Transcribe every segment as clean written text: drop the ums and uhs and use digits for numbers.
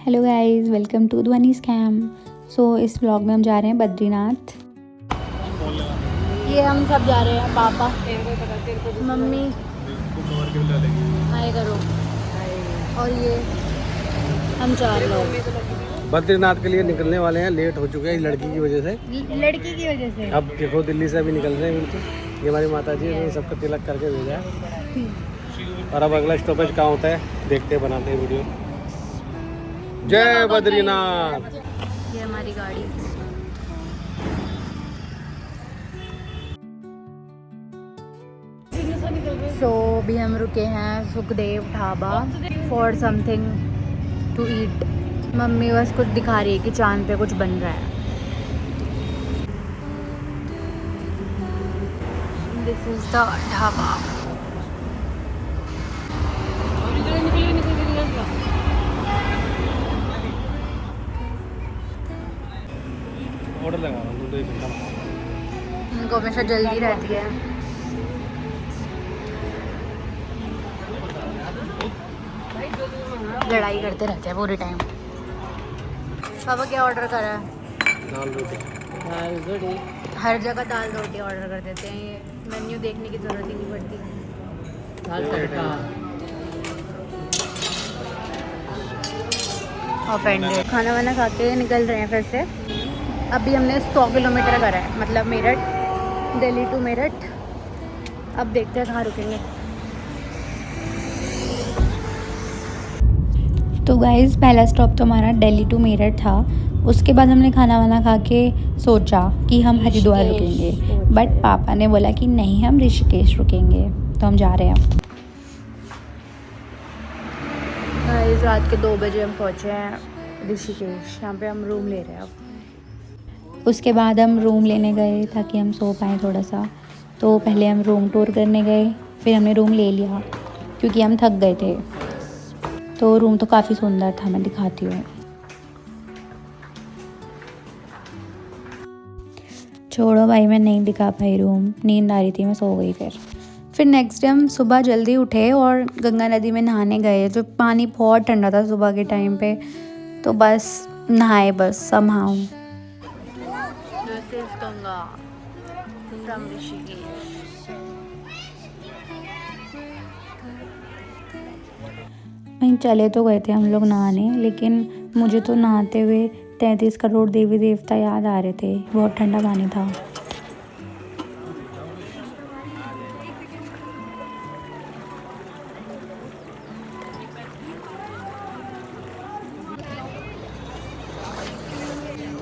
Hello guys, welcome to ध्वनि scam. इस vlog में हम जा रहे हैं बद्रीनाथ। ये हम सब जा रहे हैं, पापा, मम्मी, हाय करो, और ये हम 4 लोग बद्रीनाथ के लिए निकलने वाले हैं। लेट हो चुके हैं लड़की की वजह से। लड़की की वजह से। अब देखो दिल्ली से अभी निकल रहे हैं बिल्कुल। ये हमारी माता जी ने सबका तिलक करके भेजा है। और अब अगला स्टॉपेज कहाँ होता है देखते हैं, बनाते हैं वीडियो। जय बद्रीनाथ। ये हमारी गाड़ी। अभी हम रुके हैं Sukhdev dhaba for something to eat. Mummy बस कुछ दिखा रही है कि चांद पे कुछ बन रहा है। This is the dhaba. Order लगा रहा हूँ 2 घंटा। इनको हमेशा जल्दी रहती है। लड़ाई करते रहते हैं पूरे टाइम। पापा क्या ऑर्डर करा है? दाल रोटी। हर जगह दाल रोटी ऑर्डर कर देते हैं। ये मेन्यू देखने की ज़रूरत ही नहीं पड़ती। ऑफेंडेड। खाना वाना खा के निकल रहे हैं फिर से। अभी हमने 100 किलोमीटर करा है, मतलब मेरठ, दिल्ली टू मेरठ। अब देखते हैं कहाँ रुकेंगे। तो गाइस, पहला स्टॉप तो हमारा दिल्ली टू मेरठ था। उसके बाद हमने खाना वाना खा के सोचा कि हम हरिद्वार रुकेंगे, बट पापा ने बोला कि नहीं, हम ऋषिकेश रुकेंगे। तो हम जा रहे हैं। इस रात के 2 बजे हम पहुँचे हैं ऋषिकेश। यहाँ पे हम रूम ले रहे हैं अब। उसके बाद हम रूम लेने गए ताकि हम सो पाएँ थोड़ा सा। तो पहले हम रूम टूर करने गए, फिर हमने रूम ले लिया क्योंकि हम थक गए थे। तो रूम तो काफ़ी सुंदर था, मैं दिखाती हूँ। छोड़ो भाई, मैं नहीं दिखा पाई रूम, नींद आ रही थी, मैं सो गई। फिर नेक्स्ट डे हम सुबह जल्दी उठे और गंगा नदी में नहाने गए। जो पानी बहुत ठंडा था सुबह के टाइम पे, तो बस नहाए, बस समहाउ। गंगा फ्रॉम ऋषिकेश। वहीं चले तो गए थे हम लोग नहाने, लेकिन मुझे तो नहाते हुए 33 करोड़ देवी देवता याद आ रहे थे। बहुत ठंडा पानी था।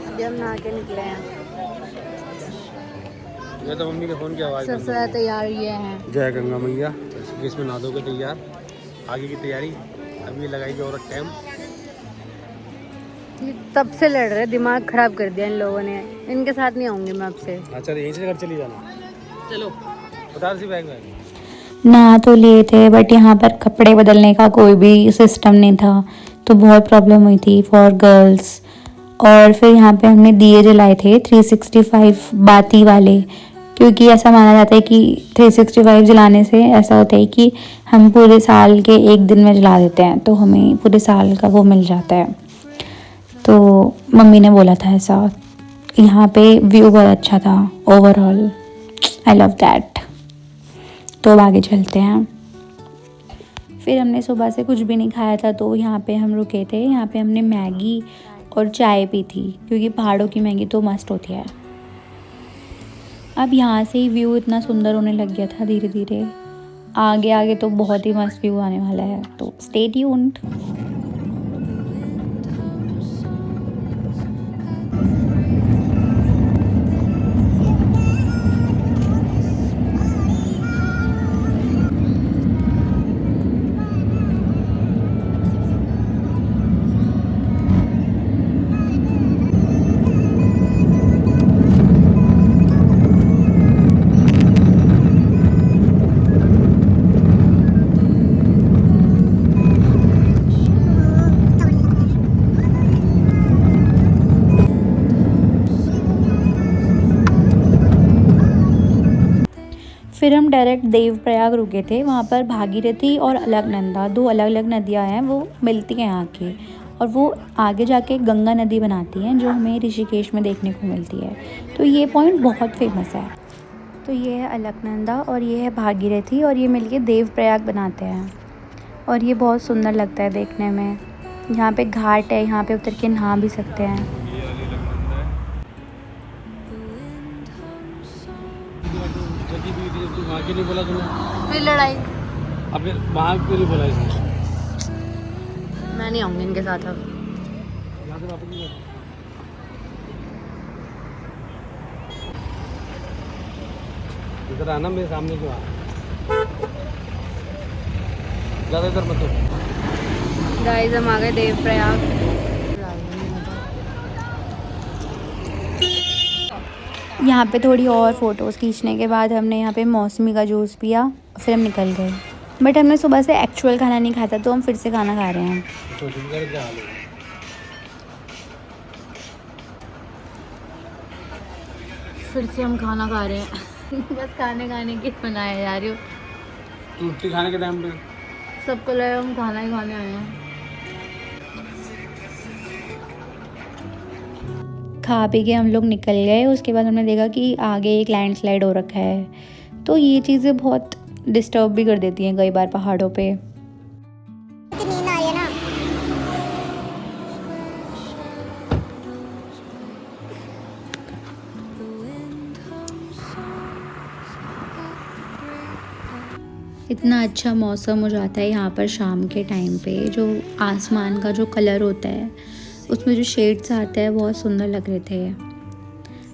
अभी हम नहा के निकले हैं। मैं तो मम्मी के फोन की आवाज़ सबसे ज़्यादा तैयार ये हैं। जय गंगा मैया। इसमें नहा धोके तैयार। आगे की तैयारी अभी लगाएगी और टाइम। तब से लड़ रहे, दिमाग खराब कर दिया इन लोगों ने। इनके साथ नहीं आऊंगी मैं अब से। अच्छा, यहीं से घर चली जाना। चलो बता सी बैग में। नहा तो लिए थे, बट यहाँ पर कपड़े बदलने का कोई भी सिस्टम नहीं था, तो बहुत प्रॉब्लम हुई थी फॉर गर्ल्स। और फिर यहाँ पे हमने दिए जलाए थे 365 बाती वाले, क्योंकि ऐसा माना जाता है कि 365 जलाने से ऐसा होता है कि हम पूरे साल के एक दिन में जला देते हैं, तो हमें पूरे साल का वो मिल जाता है। तो मम्मी ने बोला था ऐसा। यहाँ पे व्यू बहुत अच्छा था ओवरऑल। I love that. तो अब आगे चलते हैं। फिर हमने सुबह से कुछ भी नहीं खाया था, तो यहाँ पे हम रुके थे। यहाँ पे हमने मैगी और चाय पी थी, क्योंकि पहाड़ों की मैगी तो मस्त होती है। अब यहाँ से ही व्यू इतना सुंदर होने लग गया था धीरे धीरे। आगे आगे तो बहुत ही मस्त व्यू आने वाला है, तो स्टे ट्यून्ड। फिर हम डायरेक्ट देवप्रयाग रुके थे। वहाँ पर भागीरथी और अलकनंदा, 2 अलग अलग नदियाँ हैं, वो मिलती हैं यहाँ की। और वो आगे जाके गंगा नदी बनाती हैं जो हमें ऋषिकेश में देखने को मिलती है। तो ये पॉइंट बहुत फेमस है। तो ये है अलकनंदा और ये है भागीरथी और ये मिलके देवप्रयाग बनाते हैं और ये बहुत सुंदर लगता है देखने में। यहाँ पे घाट है, यहाँ पे उतर के नहा भी सकते हैं। वहाँ क्यों नहीं बोला तुमने? फिर लड़ाई, अब वहाँ क्यों नहीं बोला इसने? मैं नहीं आऊँगी इनके साथ अब। यहाँ से वापस नहीं जाना। इधर आना, मेरे सामने क्यों आ? ज़्यादा इधर मत हो। गाइस हम आ गए देवप्रयाग। यहाँ पे थोड़ी और फ़ोटोज़ खींचने के बाद हमने यहाँ पे मौसमी का जूस पिया, फिर हम निकल गए। बट हमने सुबह से एक्चुअल खाना नहीं खाता तो हम फिर से खाना खा रहे हैं। फिर से हम खाना खा रहे हैं। बस खाने की बनाया जा रही हो। रोटी खाने के टाइम पे सबको लगा हम खाना ही खाने आए हैं। खा पी के हम लोग निकल गए। उसके बाद हमने देखा कि आगे एक लैंडस्लाइड हो रखा है, तो ये चीज़ें बहुत डिस्टर्ब भी कर देती हैं कई बार पहाड़ों पे। नींद आई है ना। इतना अच्छा मौसम हो जाता है यहाँ पर शाम के टाइम पे। जो आसमान का जो कलर होता है उसमें जो शेड्स आते हैं बहुत सुंदर लग रहे थे।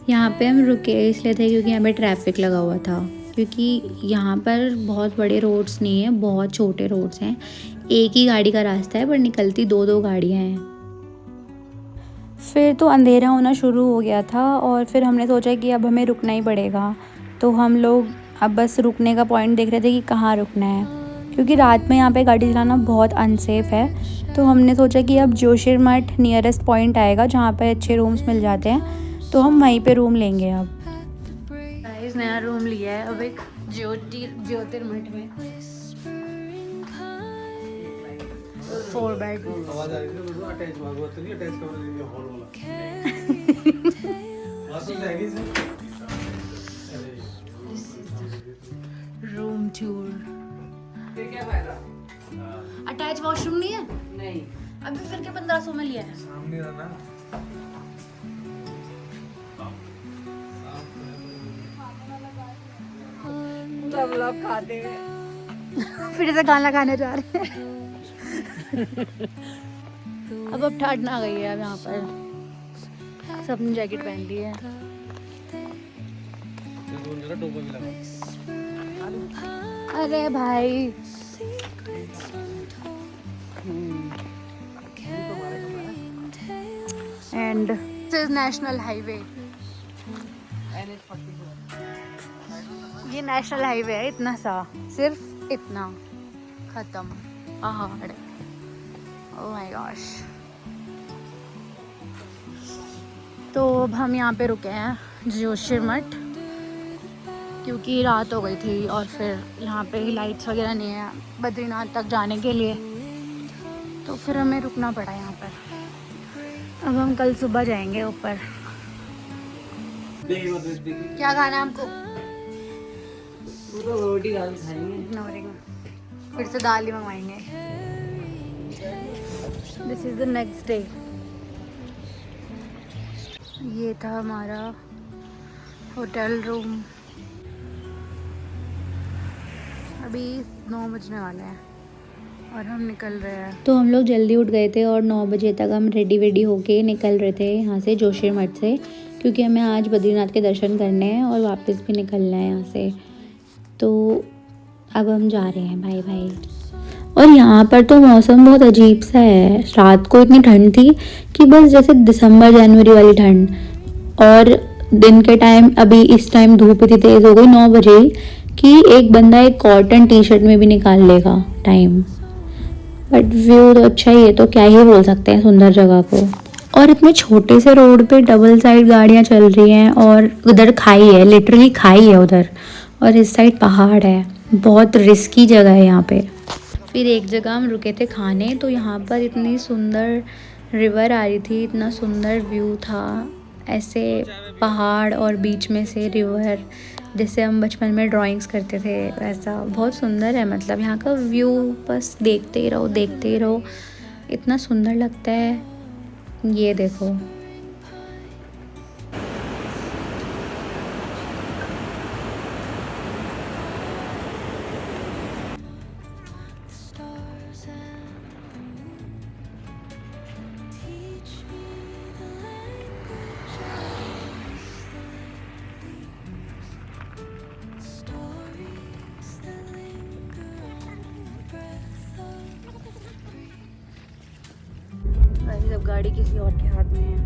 यहाँ पे हम रुके इसलिए थे क्योंकि यहाँ पे ट्रैफिक लगा हुआ था, क्योंकि यहाँ पर बहुत बड़े रोड्स नहीं हैं, बहुत छोटे रोड्स हैं। एक ही गाड़ी का रास्ता है पर निकलती दो दो गाड़ियाँ हैं। फिर तो अंधेरा होना शुरू हो गया था और फिर हमने सोचा कि अब हमें रुकना ही पड़ेगा। तो हम लोग अब बस रुकने का पॉइंट देख रहे थे कि कहाँ रुकना है, क्योंकि रात में यहाँ पे गाड़ी चलाना बहुत अनसेफ है। तो हमने सोचा कि अब जोशीमठ नियरेस्ट पॉइंट आएगा जहाँ पे अच्छे रूम्स मिल जाते हैं, तो हम वहीं पे रूम लेंगे। अब गाइस नया रूम लिया है अब एक ज्योतिर्मठ में। 4 बेड। आवाज आ रही है तो अटैच हुआ तो नहीं, अटैच कर देंगे हॉल वाला। वास्तव में है रूम टूर। ये क्या फायदा? अटैच वॉशरूम नहीं है? नहीं, अभी फिर के 1500 में लिया है। सामने रहना। सब लोग खाते हैं। फिर से खाना खाने जा रहे हैं। अब ठंड आ गई है। अब यहाँ पर सबने जैकेट पहन ली है। अरे भाई and this is national highway. ये नेशनल हाईवे है, इतना सा, सिर्फ इतना, खत्म पहाड़। Oh my gosh. तो अब हम यहाँ पे रुके हैं जोशीमठ, क्योंकि रात हो गई थी और फिर यहाँ पे लाइट्स वगैरह नहीं है बद्रीनाथ तक जाने के लिए, तो फिर हमें रुकना पड़ा यहाँ पर। अब हम कल सुबह जाएंगे ऊपर। क्या खाना है हमको? रोटी दाल खाएंगे। नवरेंगे, फिर से दाल ही मंगवाएंगे। This is the next day. ये था हमारा होटल रूम। अभी 9 बजने वाले हैं और हम निकल रहे हैं। तो हम लोग जल्दी उठ गए थे और 9 बजे तक हम रेडी होके निकल रहे थे यहाँ से जोशीमठ से, क्योंकि हमें आज बद्रीनाथ के दर्शन करने हैं और वापस भी निकलना है यहाँ से। तो अब हम जा रहे हैं भाई। और यहाँ पर तो मौसम बहुत अजीब सा है। रात को इतनी ठंड थी कि बस जैसे दिसंबर जनवरी वाली ठंड, और दिन के टाइम अभी इस टाइम धूप इतनी तेज़ हो गई 9 बजे कि एक बंदा एक कॉटन टी शर्ट में भी निकाल लेगा टाइम। बट व्यू तो अच्छा ही है, तो क्या ही बोल सकते हैं सुंदर जगह को। और इतने छोटे से रोड पे डबल साइड गाड़ियाँ चल रही हैं और उधर खाई है, लिटरली खाई है उधर, और इस साइड पहाड़ है। बहुत रिस्की जगह है यहाँ पे। फिर एक जगह हम रुके थे खाने, तो यहाँ पर इतनी सुंदर रिवर आ रही थी, इतना सुंदर व्यू था, ऐसे पहाड़ और बीच में से रिवर, जैसे हम बचपन में ड्राइंग्स करते थे वैसा। बहुत सुंदर है, मतलब यहाँ का व्यू बस देखते ही रहो, इतना सुंदर लगता है। ये देखो, जब गाड़ी किसी और के हाथ में है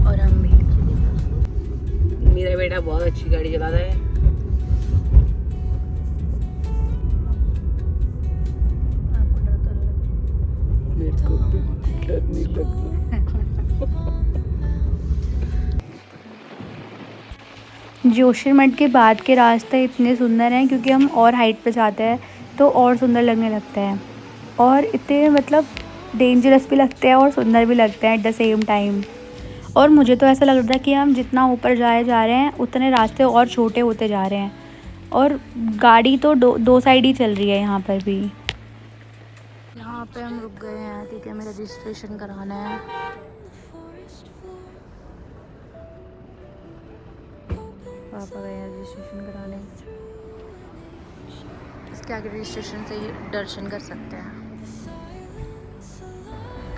और हम भी। मेरा बेटा बहुत अच्छी गाड़ी चलाता है। आपको डर तो लग मेरे को भी डर नहीं लगता। जोशीमठ के बाद के रास्ते इतने सुंदर हैं, क्योंकि हम और हाइट पे जाते हैं तो और सुंदर लगने लगता है, और इतने मतलब डेंजरस भी लगते हैं और सुंदर भी लगते हैं एट द सेम टाइम। और मुझे तो ऐसा लग रहा था कि हम जितना ऊपर जाए जा रहे हैं उतने रास्ते और छोटे होते जा रहे हैं, और गाड़ी तो दो साइड ही चल रही है यहाँ पर भी। यहाँ पे हम रुक गए हैं क्योंकि हमें रजिस्ट्रेशन कराना है। पापा गए हैं रजिस्ट्रेशन कराने, इसके आगे रजिस्ट्रेशन से ही दर्शन कर सकते हैं।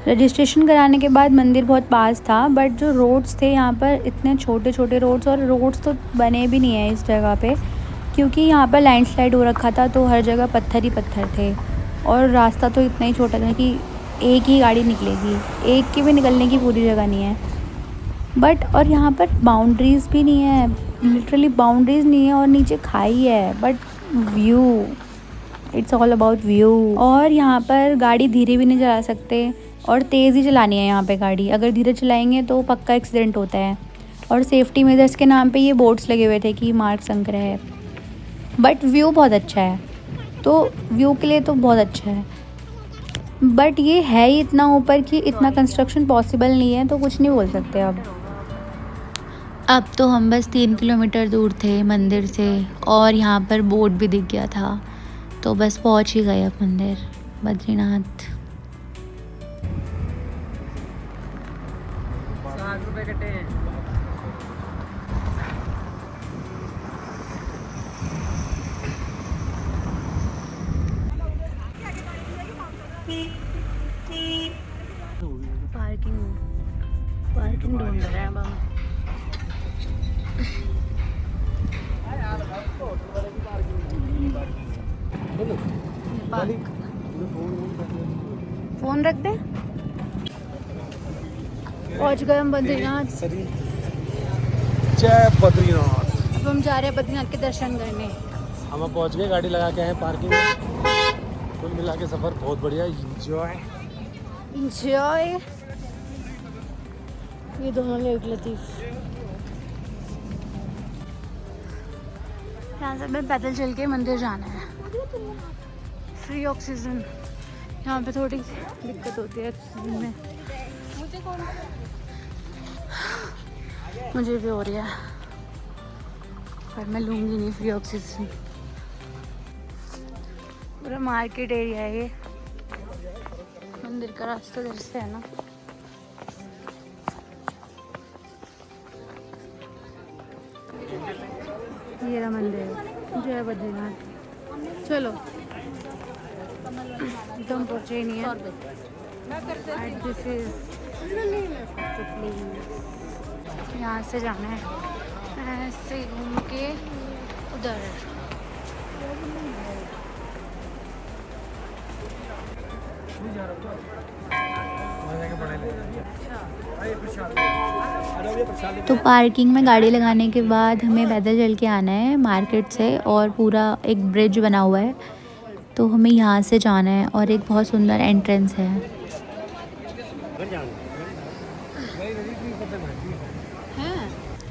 रजिस्ट्रेशन कराने के बाद मंदिर बहुत पास था, बट जो रोड्स थे यहाँ पर इतने छोटे छोटे रोड्स, और रोड्स तो बने भी नहीं है इस जगह पे, क्योंकि यहाँ पर लैंडस्लाइड हो रखा था, तो हर जगह पत्थर ही पत्थर थे, और रास्ता तो इतना ही छोटा था कि एक ही गाड़ी निकलेगी, एक की भी निकलने की पूरी जगह नहीं है। बट और यहाँ पर बाउंड्रीज़ भी नहीं है, लिटरली बाउंड्रीज़ नहीं है, और नीचे खाई है, but view, it's all about view. और यहाँ पर गाड़ी धीरे भी नहीं चला सकते, और तेज़ ही चलानी है यहाँ पे गाड़ी, अगर धीरे चलाएंगे तो पक्का एक्सीडेंट होता है। और सेफ्टी मेजर्स के नाम पे ये बोर्ड्स लगे हुए थे कि मार्ग संग्रह है, बट व्यू बहुत अच्छा है, तो व्यू के लिए तो बहुत अच्छा है। बट ये है ही इतना ऊपर कि इतना कंस्ट्रक्शन पॉसिबल नहीं है, तो कुछ नहीं बोल सकते अब तो हम बस 3 किलोमीटर दूर थे मंदिर से, और यहाँ पर बोर्ड भी दिख गया था, तो बस पहुँच ही गए अब मंदिर बद्रीनाथ। 7 रुपए कटे हैं। पार्किंग ढूंढ रहे हैं अब हम। फोन रख दे। पहुंच गए हम बद्रीनाथ। जय बद्रीनाथ। अब हम जा रहे हैं बद्रीनाथ के दर्शन करने। हम पहुंच गए, गाड़ी लगा के हैं पार्किंग में। कुल मिला के सफ़र बहुत बढ़िया, इंजॉय। ये दोनों लोग लतीफ़। यहाँ से हमें पैदल चल के मंदिर जाना है। फ्री ऑक्सीजन, यहाँ पे थोड़ी दिक्कत होती है ऑक्सीजन में, मुझे भी हो रही है, पर मैं लूँगी नहीं फ्री ऑक्सीजन। पूरा मार्केट एरिया है ये, मंदिर का रास्ता इधर से है ना। ये रहा मंदिर, जय बद्रीनाथ। चलो, एकदम पहुँचे ही नहीं है। दिस इज यहाँ से जाना है, ऐसे घूम के उधर। तो पार्किंग में गाड़ी लगाने के बाद हमें पैदल चल के आना है मार्केट से, और पूरा एक ब्रिज बना हुआ है, तो हमें यहाँ से जाना है, और एक बहुत सुंदर एंट्रेंस है।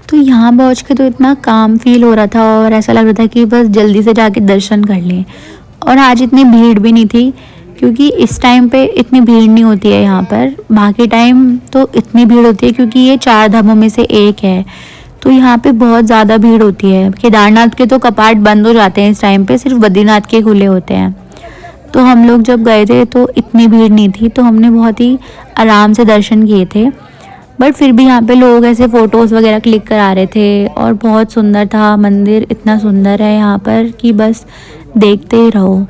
तो यहाँ पहुँच के तो इतना काम फील हो रहा था, और ऐसा लग रहा था कि बस जल्दी से जाके दर्शन कर लें, और आज इतनी भीड़ भी नहीं थी क्योंकि इस टाइम पे इतनी भीड़ नहीं होती है यहाँ पर। बाकी टाइम तो इतनी भीड़ होती है क्योंकि ये 4 धामों में से एक है, तो यहाँ पे बहुत ज़्यादा भीड़ होती है। केदारनाथ के तो कपाट बंद हो जाते हैं इस टाइम पे, सिर्फ बद्रीनाथ के खुले होते हैं। तो हम लोग जब गए थे तो इतनी भीड़ नहीं थी, तो हमने बहुत ही आराम से दर्शन किए थे। बट फिर भी यहाँ पे लोग ऐसे फ़ोटोज़ वगैरह क्लिक करा रहे थे और बहुत सुंदर था मंदिर। इतना सुंदर है यहाँ पर कि बस देखते ही रहो।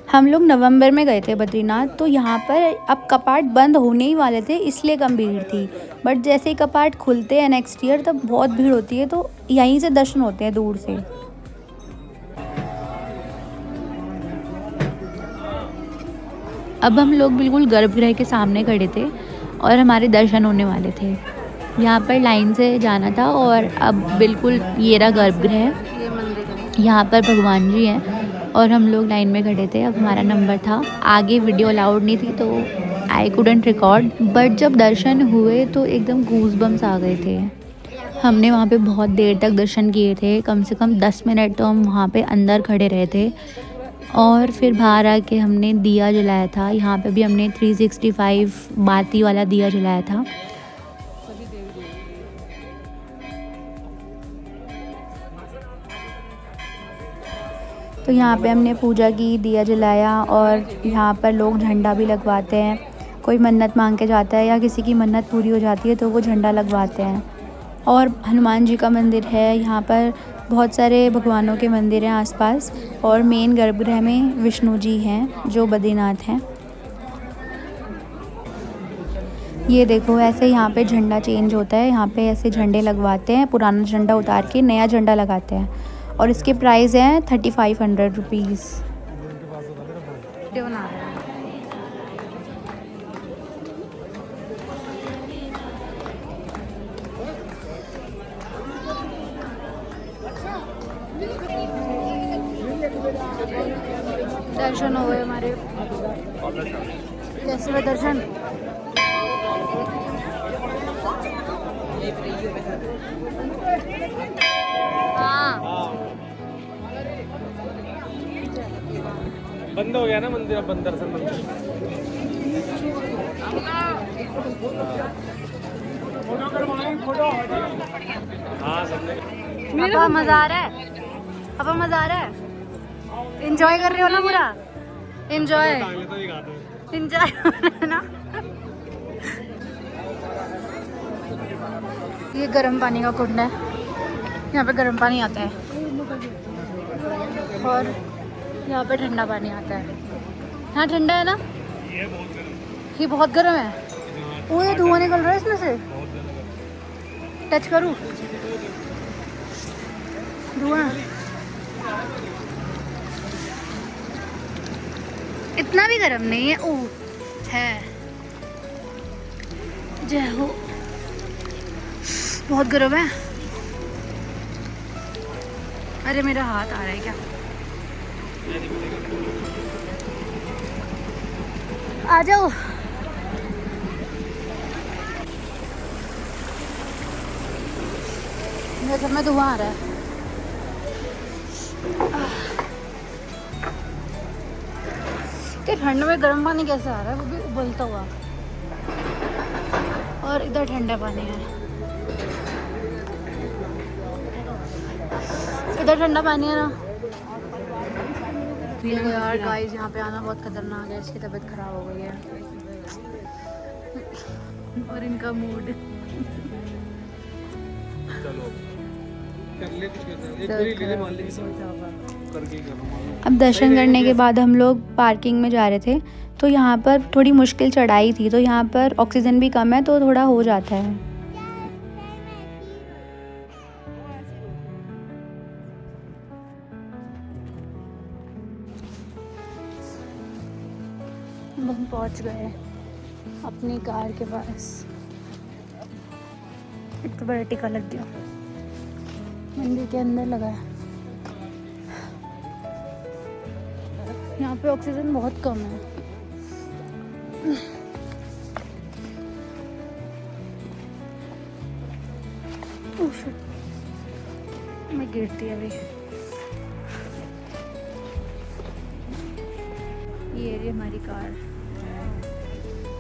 हम लोग नवंबर में गए थे बद्रीनाथ, तो यहाँ पर अब कपाट बंद होने ही वाले थे, इसलिए कम भीड़ थी। बट जैसे ही कपाट खुलते हैं नेक्स्ट ईयर तब बहुत भीड़ होती है, तो यहीं से दर्शन होते हैं दूर से। अब हम लोग बिल्कुल गर्भगृह के सामने खड़े थे और हमारे दर्शन होने वाले थे। यहाँ पर लाइन से जाना था और अब बिल्कुल ये रहा गर्भगृह। यहाँ पर भगवान जी हैं और हम लोग लाइन में खड़े थे। अब हमारा नंबर था। आगे वीडियो अलाउड नहीं थी तो आई कुडंट रिकॉर्ड, बट जब दर्शन हुए तो एकदम गूज़बम्स आ गए थे। हमने वहाँ पे बहुत देर तक दर्शन किए थे, कम से कम 10 मिनट तो हम वहाँ पे अंदर खड़े रहे थे। और फिर बाहर आके हमने दिया जलाया था। यहाँ पे भी हमने 365 बाती वाला दिया जलाया था। तो यहाँ पे हमने पूजा की, दिया जलाया और यहाँ पर लोग झंडा भी लगवाते हैं। कोई मन्नत मांग के जाता है या किसी की मन्नत पूरी हो जाती है तो वो झंडा लगवाते हैं। और हनुमान जी का मंदिर है यहाँ पर, बहुत सारे भगवानों के मंदिर हैं आसपास। और मेन गर्भगृह में विष्णु जी हैं जो बद्रीनाथ हैं। ये देखो ऐसे यहाँ पे झंडा चेंज होता है। यहाँ पे ऐसे झंडे लगवाते हैं, पुराना झंडा उतार के नया झंडा लगाते हैं। और इसके प्राइस हैं 3500 रुपीज़। दर्शन हो गए हमारे। कैसे हुए दर्शन? बंद हो गया ना मंदिर, अब बंद दर्शन बंद। हाँ मेरा मजा आ रहा है। अब मजा आ रहा है। एंजॉय कर रहे हो ना पूरा? एंजॉय एंजॉय ना। ये गर्म पानी का कुंड है। यहाँ पे गर्म पानी आता है और यहाँ पे ठंडा पानी आता है। हाँ ठंडा है ना? ये बहुत गर्म है। वो ये धुआं निकल रहा है इसमें से। टच करूँ? धुआं इतना भी गर्म नहीं है। ओ है, जय हो। बहुत गर्म है। अरे मेरा हाथ आ रहा है क्या? आ जाओ। मेरे घर में धुआं आ रहा है। कि ठंड में गर्म पानी कैसे आ रहा है, वो भी उबलता हुआ। और इधर ठंडा पानी है, इधर ठंडा पानी है ना। देखो यार गाइस, यहाँ पे आना बहुत खतरनाक है। इसकी तबीयत खराब हो गई है और इनका मूड। अब दर्शन करने के बाद हम लोग पार्किंग में जा रहे थे। तो यहाँ पर थोड़ी मुश्किल चढ़ाई थी, तो यहाँ पर ऑक्सीजन भी कम है तो थोड़ा हो जाता है। हम पहुँच गए अपनी कार के पास। इतना बड़ा टिका लग गया, मंदिर के अंदर लगा है। यहाँ पे ऑक्सीजन बहुत कम है। मैं गिरती अभी। ये रही हमारी कार।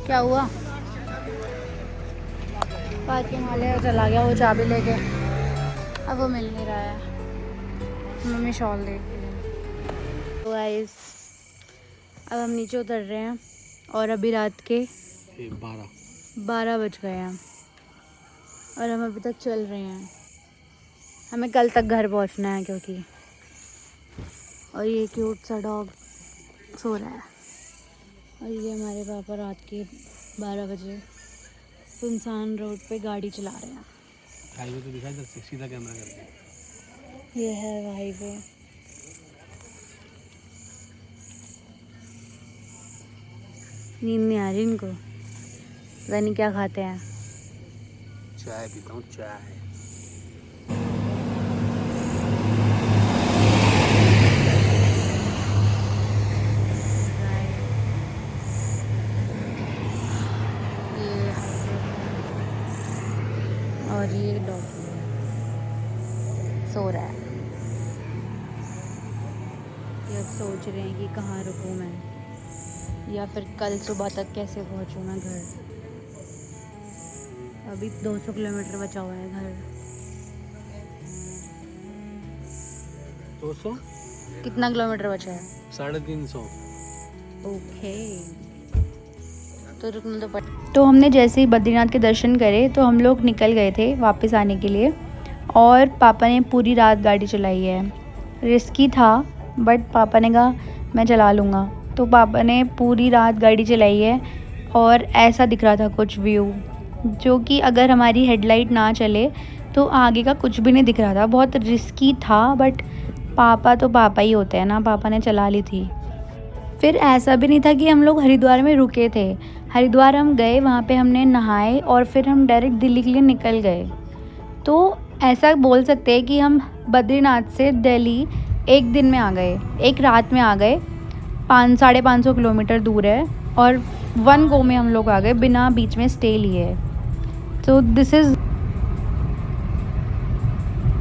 क्या हुआ? पार्किंग वाले चला गया वो चाबी लेके, अब वो मिल नहीं रहा है। मम्मी शॉल दे। तो गाइस अब हम नीचे उतर रहे हैं और अभी रात के 12 बज गए हैं और हम अभी तक चल रहे हैं। हमें कल तक घर पहुंचना है क्योंकि। और ये क्यूट सा डॉग सो रहा है और ये हमारे पापा रात के 12 बजे सुनसान रोड पे गाड़ी चला रहे हैं। हाईवे तो दिखाई दे, सीधा कैमरा करके। ये है हाईवे। नींद नहीं आ रही इनको, पता नहीं क्या खाते हैं। चाय पीता हूँ, चाय। और ये डॉग सो रहा है। ये अब सोच रहे हैं कि कहाँ रुकूं मैं, या फिर कल सुबह तक कैसे पहुंचूं मैं घर। अभी 200 किलोमीटर बचा हुआ है घर। 200? कितना किलोमीटर बचा है? 350। ओके, तो रुकना तो पड़। तो हमने जैसे ही बद्रीनाथ के दर्शन करे तो हम लोग निकल गए थे वापस आने के लिए और पापा ने पूरी रात गाड़ी चलाई है। रिस्की था बट पापा ने कहा मैं चला लूँगा, तो पापा ने पूरी रात गाड़ी चलाई है और ऐसा दिख रहा था कुछ व्यू, जो कि अगर हमारी हेडलाइट ना चले तो आगे का कुछ भी नहीं दिख रहा था। बहुत रिस्की था बट पापा तो पापा ही होते हैं ना, पापा ने चला ली थी। फिर ऐसा भी नहीं था कि हम लोग हरिद्वार में रुके थे। हरिद्वार हम गए, वहाँ पे हमने नहाए और फिर हम डायरेक्ट दिल्ली के लिए निकल गए। तो ऐसा बोल सकते हैं कि हम बद्रीनाथ से दिल्ली एक दिन में आ गए, एक रात में आ गए। 550 किलोमीटर दूर है और 1 गो में हम लोग आ गए बिना बीच में स्टे लिए। तो दिस इज़।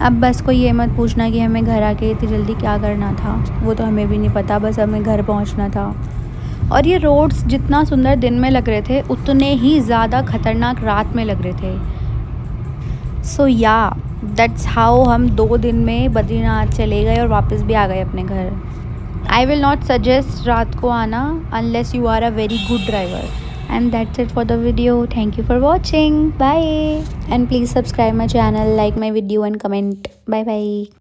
अब बस कोई ये मत पूछना कि हमें घर आके इतनी जल्दी क्या करना था, वो तो हमें भी नहीं पता, बस हमें घर पहुंचना था। और ये रोड्स जितना सुंदर दिन में लग रहे थे उतने ही ज़्यादा ख़तरनाक रात में लग रहे थे। सो या दैट्स हाउ हम 2 दिन में बद्रीनाथ चले गए और वापस भी आ गए अपने घर। आई विल नॉट सजेस्ट रात को आना unless you are a very good driver. And that's it for the video. Thank you for watching. Bye. And please subscribe my channel, like my video and comment. Bye bye.